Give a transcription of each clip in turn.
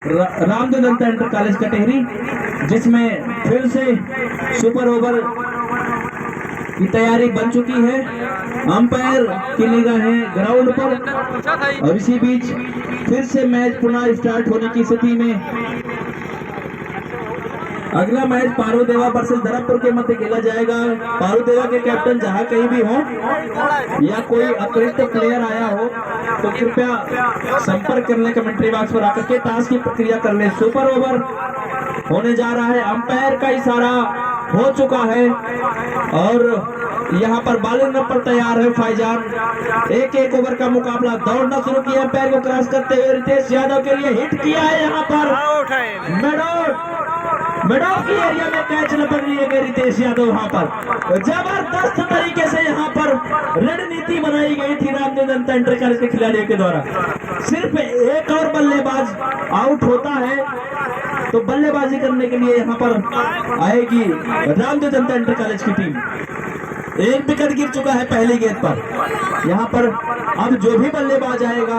Ramdev Dutta inter college Katehari, जिसमें फिर से सुपर ओवर की तैयारी बन चुकी है। अंपायर की निगाहें ग्राउंड पर और इसी बीच फिर से मैच पुनः स्टार्ट होने की स्थिति में अगला मैच पारोदेवा वर्सेस धरमपुर के मध्य खेला जाएगा। पारोदेवा के कैप्टन जहां कहीं भी हो या कोई अतिरिक्त प्लेयर आया हो तो कृपया संपर्क कर ले, कमेंट्री बॉक्स पर आकर के टास्क की प्रक्रिया कर ले। सुपर ओवर होने जा रहा है, अंपायर का इशारा हो चुका है और यहाँ पर बॉलिंग पर तैयार है फैजान। एक ओवर का मुकाबला, दौड़ना शुरू किया, अंपायर को क्रॉस करते हुए रितेश यादव के लिए हिट किया है। यहाँ पर मेडो की एरिया में कैच न पकड़ी है रितेश यादव। यहाँ पर जबरदस्त तरीके से यहाँ पर रणनीति बनाई गई थी रामदेव दत्ता इंटर कॉलेज के खिलाड़ियों के द्वारा। सिर्फ एक और बल्लेबाज आउट होता है तो बल्लेबाजी करने के लिए यहाँ पर आएगी रामदेव दत्ता इंटर कॉलेज की टीम। एक विकेट गिर चुका है पहली गेंद पर। यहाँ पर अब जो भी बल्लेबाज आएगा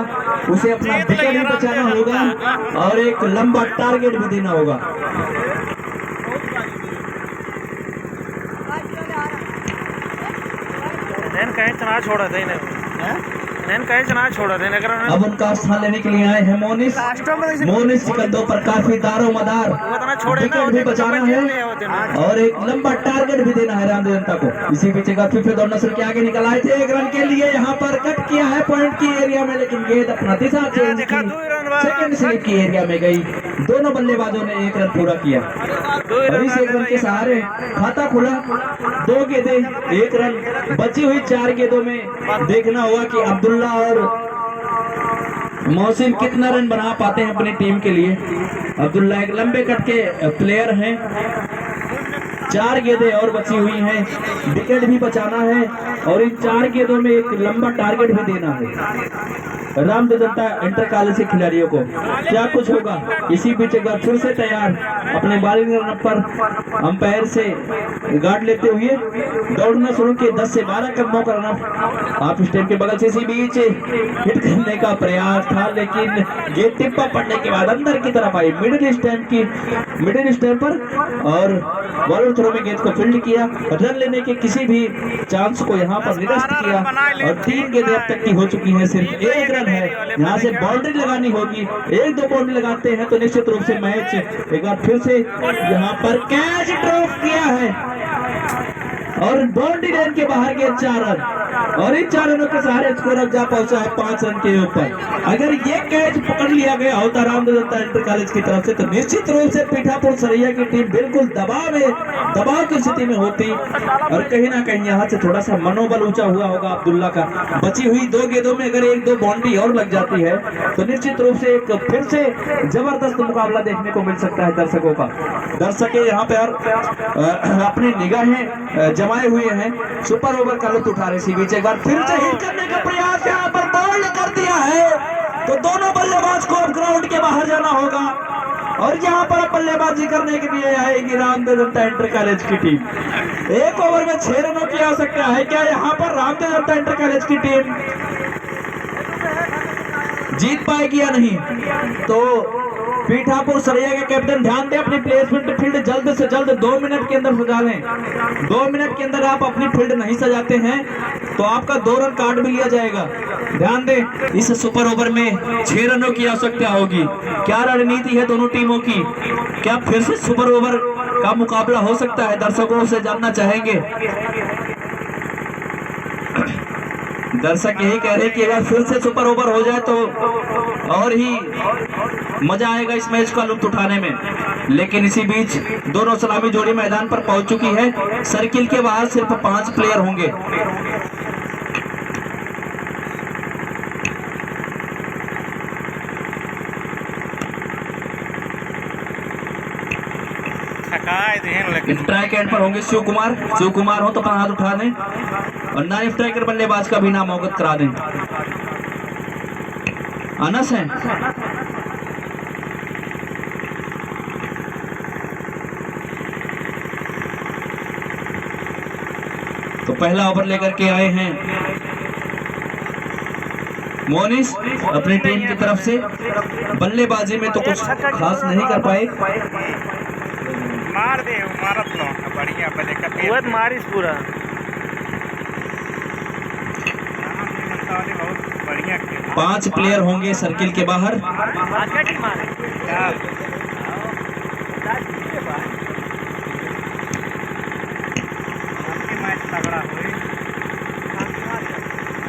उसे अपना विकेट भी बचाना होगा और एक लंबा टारगेट भी देना होगा। चना छोड़ा था चना छोड़ा था अब उनका स्थान लेने के लिए आए हैं मोनिस सिकंदों पर काफी दारोमदार विकेट भी बचाना है और एक लंबा टारगेट भी देना है रामदेव दत्ता को। इसी बीच फिर दौड़ना शुरू के आगे निकल आए थे एक रन के लिए। यहाँ पर कट किया है पॉइंट की एरिया में, लेकिन गेंद अपना दिशा चेंज की, सेकंड स्लिप की एरिया में गई। दोनों बल्लेबाजों ने एक रन पूरा किया और इस एक रन के सहारे खाता खुला। 2 गेंदें 1 रन, बची हुई 4 गेंदों में देखना होगा कि अब्दुल्ला और मोहसिन कितना रन बना पाते हैं अपनी टीम के लिए। अब्दुल्ला एक लंबे कट के प्लेयर हैं, 4 गेंदें और बची हुई हैं, विकेट भी बचाना है और इन 4 गेंदों में एक लंबा टारगेट भी देना है रामदेव दत्ता इंटर कॉलेज के खिलाड़ियों को। क्या कुछ होगा, इसी बीच एक बार फिर से तैयार अपने बॉलिंग रन पर अंपायर से गार्ड लेते हुए दौड़ना शुरू किए। 10 से 12 कदमों का रन आप स्टैंप के बगल से इसी बीच हिट करने का प्रयास था, लेकिन गेंद टिप्पा पड़ने के बाद अंदर की तरफ आई मिडिल स्टैंप पर और बॉलर थ्रो में गेंद को फील्ड किया। रन लेने के किसी भी चांस को यहाँ पर निरस्त किया और 3 गेंदें अब तक की हो चुकी हैं, सिर्फ 1 रन है। यहाँ से बाउंड्री लगानी होगी, 1-2 बाउंड्री लगाते हैं तो निश्चित रूप से मैच एक बार फिर से यहाँ पर कैच ड्रॉप किया है और बाउंड्री लाइन के बाहर के 4 रन और इन 4 रनों के सहारे स्कोर अब जा पहुंचा है 5 रन के ऊपर। अगर ये कैच पकड़ लिया गया होता रामदेव दत्ता इंटर कॉलेज की तरफ से तो निश्चित रूप से पीठापुर सरैया की टीम बिल्कुल दबाव की स्थिति में होती और कहीं ना कहीं यहाँ से थोड़ा सा मनोबल ऊंचा हुआ होगा अब्दुल्ला का। बची हुई 2 गेंदों में अगर 1-2 बाउंड्री और लग जाती है तो निश्चित रूप से एक फिर से जबरदस्त मुकाबला देखने को मिल सकता है दर्शकों का। दर्शक यहाँ पे अपनी निगाहें जमाए हुए हैं, सुपर ओवर का लुत्फ उठा रहे। इसी बीच एक बार फिर से हिट करने का प्रयास यहाँ पर बॉल्ड कर दिया है तो दोनों बल्लेबाज को अब ग्राउंड के बाहर जाना होगा और यहाँ पर बल्लेबाजी करने के लिए आएगी रामदेव दत्ता इंटर कॉलेज की टीम। 1 ओवर में 6 रनों की आवश्यकता है। क्या यहाँ पर रामदेव दत्ता इंटर कॉलेज की टीम जीत पाएगी या नहीं? तो पीठापुर सरैया के कैप्टन ध्यान दें, अपनी प्लेसमेंट फील्ड जल्द से जल्द 2 मिनट के अंदर सजा लें। 2 मिनट के अंदर आप अपनी फील्ड नहीं सजाते हैं तो आपका 2 रन काट भी लिया जाएगा। ध्यान दें, इस सुपर ओवर में 6 रनों की आवश्यकता होगी। क्या रणनीति है दोनों टीमों की? क्या फिर से सुपर ओवर का मुकाबला हो सकता है? दर्शकों से जानना चाहेंगे। दर्शक यही कह रहे हैं कि अगर फिर से सुपर ओवर हो जाए तो और ही मजा आएगा इस मैच का लुत्फ उठाने में। लेकिन इसी बीच दोनों सलामी जोड़ी मैदान पर पहुंच चुकी है। सर्किल के बाहर सिर्फ 5 प्लेयर होंगे। स्ट्राइक एंड पर होंगे शिव कुमार हो तो अपना हाथ उठा दें और नॉन स्ट्राइकर बल्लेबाज का भी नाम अवगत करा दें। अनस है तो पहला ओवर लेकर के आए हैं मोनिस अपनी टीम की तरफ से बल्लेबाजी में तो कुछ खास नहीं कर पाए। मार दे मारत लो बढ़िया बल्ले का बहुत मारिस पूरा बहुत बढ़िया खेला। 5 प्लेयर होंगे सर्किल के बाहर। मैच तगड़ा हुई।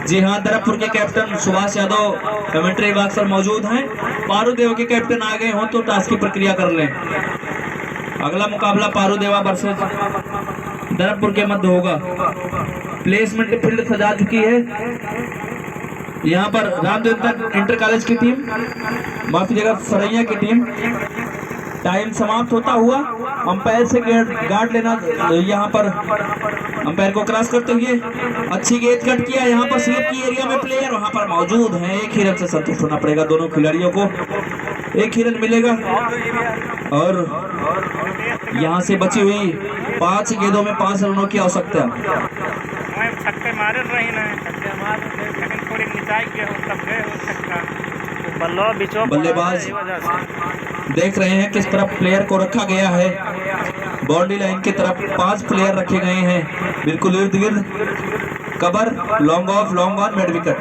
जी हाँ, दरअपुर के captain Subhash Yadav commentary box पर मौजूद हैं। पारूदेव के कैप्टन आ गए हो तो टास्क की प्रक्रिया कर लें। अगला मुकाबला पारूदेवा वर्सेस दरअपुर के मध्य होगा। प्लेसमेंट फील्ड सजा चुकी है। यहाँ पर रामदेव इंटर कॉलेज की टीम, माफी जगह सरैया की टीम। टाइम समाप्त होता हुआ अंपायर से गार्ड लेना, यहाँ पर अंपायर को क्रॉस करते हुए अच्छी गेंद कट किया। यहाँ पर स्लिप की एरिया में प्लेयर वहाँ पर मौजूद है। एक ही रन से संतुष्ट होना पड़ेगा दोनों खिलाड़ियों को। एक ही रन मिलेगा और यहाँ से बची हुई 5 गेंदों में 5 रनों की आवश्यकता। छक्के मारे रही ना, लेकिन थोड़ी निचाई के हो तब गए हो छक्का। बल्लेबाज देख रहे हैं किस तरफ प्लेयर को रखा गया है। बाउंड्री लाइन की तरफ 5 प्लेयर रखे गए हैं, बिल्कुल इर्द गिर्द। Cover, long off, long on, mid wicket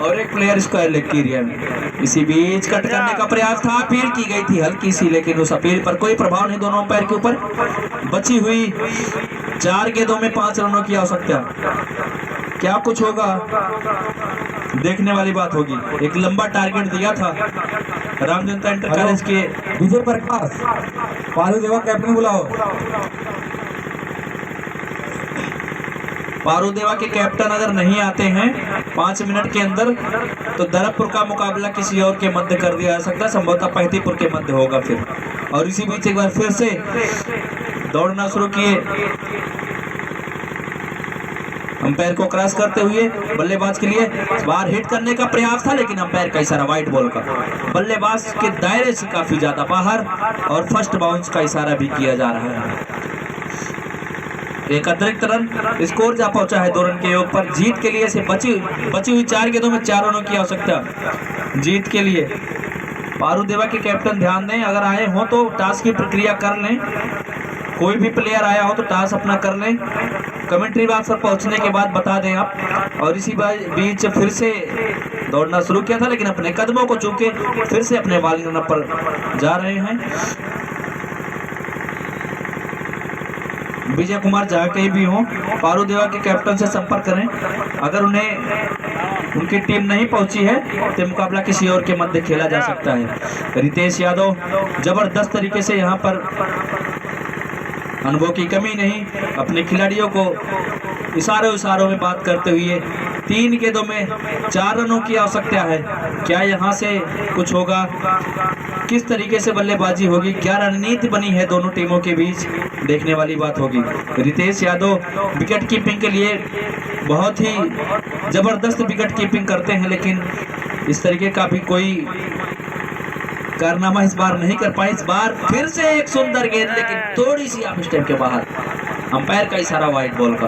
और एक प्लेयर स्क्वायर लेग की एरिया में। इसी बीच कट करने का प्रयास था, अपील की गई थी हल्की सी, लेकिन उस अपील पर कोई प्रभाव नहीं दोनों अंपायर के ऊपर। बची हुई 4 गेंदों में 5 रनों की आवश्यकता। क्या कुछ होगा देखने वाली बात होगी। एक लंबा टारगेट दिया था राम जनता इंटर कॉलेज के विजय प्रकाश। पारूदेवा कैप्टन बुलाओ। पारूदेवा के कैप्टन अगर नहीं आते हैं 5 मिनट के अंदर तो दरअपुर का मुकाबला किसी और के मध्य कर दिया जा सकता है, संभवतः पैतीपुर के मध्य होगा फिर। और इसी बीच एक बार फिर से दौड़ना शुरू किए अंपायर को क्रॉस करते हुए। बल्लेबाज के लिए बाहर हिट करने का प्रयास था, लेकिन अंपायर का इशारा वाइट बॉल का। बल्लेबाज के दायरे से काफी ज्यादा बाहर और फर्स्ट बाउंस का इशारा भी किया जा रहा है। एक अतिरिक्त रन स्कोर जा पहुंचा है 2 रन के योग पर। जीत के लिए से बची हुई 4 गेंदों में 4 रनों की आवश्यकता जीत के लिए। पारूदेवा के कैप्टन ध्यान दें, अगर आए हो तो टास्क की प्रक्रिया कर लें। कोई भी प्लेयर आया हो तो टास्क अपना कर लें। कमेंट्री बॉक्स पर पहुंचने के बाद बता दें आप। और इसी बीच फिर से दौड़ना शुरू किया था, लेकिन अपने कदमों को चूके फिर से अपने बॉलिंग रन पर जा रहे हैं। विजय कुमार जहाँ कहीं भी हो, पारूदेवा के कैप्टन से संपर्क करें। अगर उनकी टीम नहीं पहुंची है तो मुकाबला किसी और के मध्य खेला जा सकता है। रितेश यादव जबरदस्त तरीके से यहाँ पर अनुभव की कमी नहीं, अपने खिलाड़ियों को इशारों में बात करते हुए 3 गेंदों में 4 रनों की आवश्यकता है। क्या यहाँ से कुछ होगा, किस तरीके से बल्लेबाजी होगी, क्या रणनीति बनी है दोनों टीमों के बीच, देखने वाली बात होगी। रितेश यादव विकेट कीपिंग के लिए बहुत ही जबरदस्त विकेट कीपिंग करते हैं, लेकिन इस तरीके का भी कोई कारनामा इस बार नहीं कर पाए। इस बार फिर से एक सुंदर गेंद, लेकिन थोड़ी सी ऑफ स्टंप के बाहर। अंपायर का इशारा वाइट बॉल का।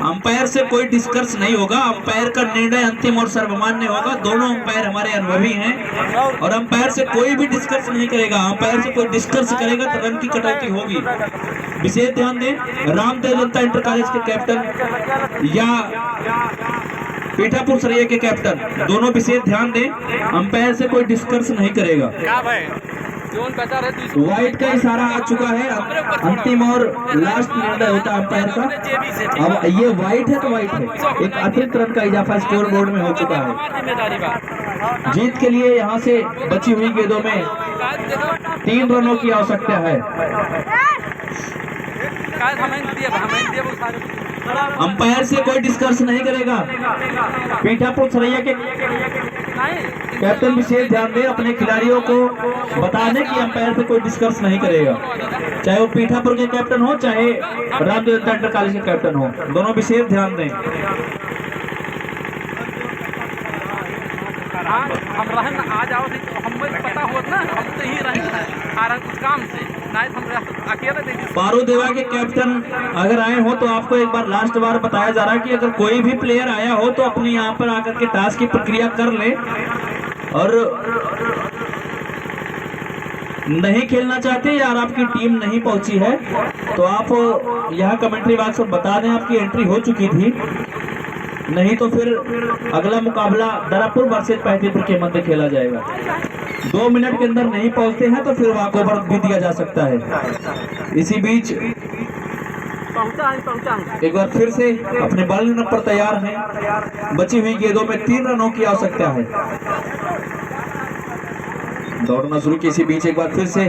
अंपायर से कोई डिस्कस नहीं होगा, अंपायर का निर्णय अंतिम और सर्वमान्य होगा। दोनों अंपायर हमारे अनुभवी हैं और अंपायर से कोई भी डिस्कस नहीं करेगा। अंपायर से कोई डिस्कस करेगा तो रन की कटौती होगी। विशेष ध्यान दें, रामदेव जनता इंटर कॉलेज के कैप्टन या पीठापुर सरैया के कैप्टन, दोनों विशेष ध्यान दें, अंपायर से कोई डिस्कस नहीं करेगा। वाइट का इशारा आ चुका है, अंतिम और लास्ट निर्णय होता है अंपायर का। अब ये वाइट है तो वाइट है। एक अतिरिक्त रन का इजाफा स्कोर बोर्ड में हो चुका है। जीत के लिए यहाँ से बची हुई गेंदों में 3 रनों की आवश्यकता है। अंपायर से कोई डिस्कस नहीं करेगा। पीठापुर सरैया के कैप्टन विशेष ध्यान दें, अपने खिलाड़ियों को बता दें कि अंपायर से कोई डिस्कस नहीं करेगा, चाहे वो पीठापुर के कैप्टन हो चाहे रामदेव जनता इंटर कॉलेज के कैप्टन हो, दोनों विशेष ध्यान दें। हम रहन आ जाओ, हम पता होता ना, हम तो ही रहें। हमारा कुछ काम से नहीं हम अकेले देखिए पारू देवा के कैप्टन अगर आए हो तो आपको एक बार लास्ट बार बताया जा रहा है कि अगर कोई भी प्लेयर आया हो तो अपने यहाँ पर आकर के टास्क की प्रक्रिया कर ले, और नहीं खेलना चाहते यार आपकी टीम नहीं पहुंची है तो आप यहाँ कमेंट्री बॉक्स में बता दें आपकी एंट्री हो चुकी थी, नहीं तो फिर अगला मुकाबला दरापुर वर्सेस पैंतीपुर के मध्य खेला जाएगा। 2 मिनट के अंदर नहीं पहुंचते हैं तो फिर वॉकओवर भी दिया जा सकता है। इसी बीच एक बार फिर से अपने बॉलिंग रन पर तैयार हैं। बची हुई गेंदों में 3 रनों की आवश्यकता है। दौड़ना शुरू की, इसी बीच एक बार फिर से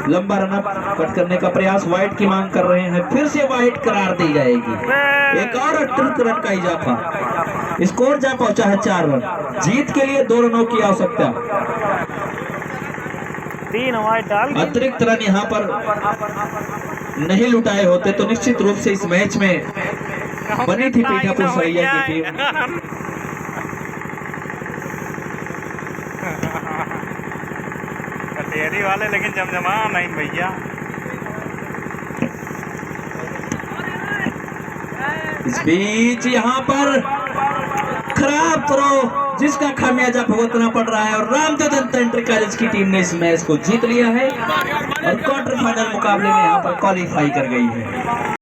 लंबा रन अप कट करने का प्रयास, वाइड की मांग कर रहे हैं, फिर से वाइड करार दी जाएगी। एक और 38 रन का इजाफा, स्कोर जा पहुंचा है 4 रन। जीत के लिए 2 रनों की आवश्यकता। 3 वाइड डाल अतिरिक्त रन यहाँ पर नहीं लुटाए होते तो निश्चित रूप से इस मैच में बनी थी पीठापुर सरिया की टीम। कटेरी वाले लेकिन जमजमा नहीं भैया। इस बीच यहाँ पर खराब थ्रो जिसका खामियाजा भुगतना पड़ रहा है, और रामदेव जनता एंटरप्राइजेज की टीम ने इस मैच को जीत लिया है और क्वार्टर फाइनल मुकाबले में यहाँ पर क्वालिफाई कर गई है।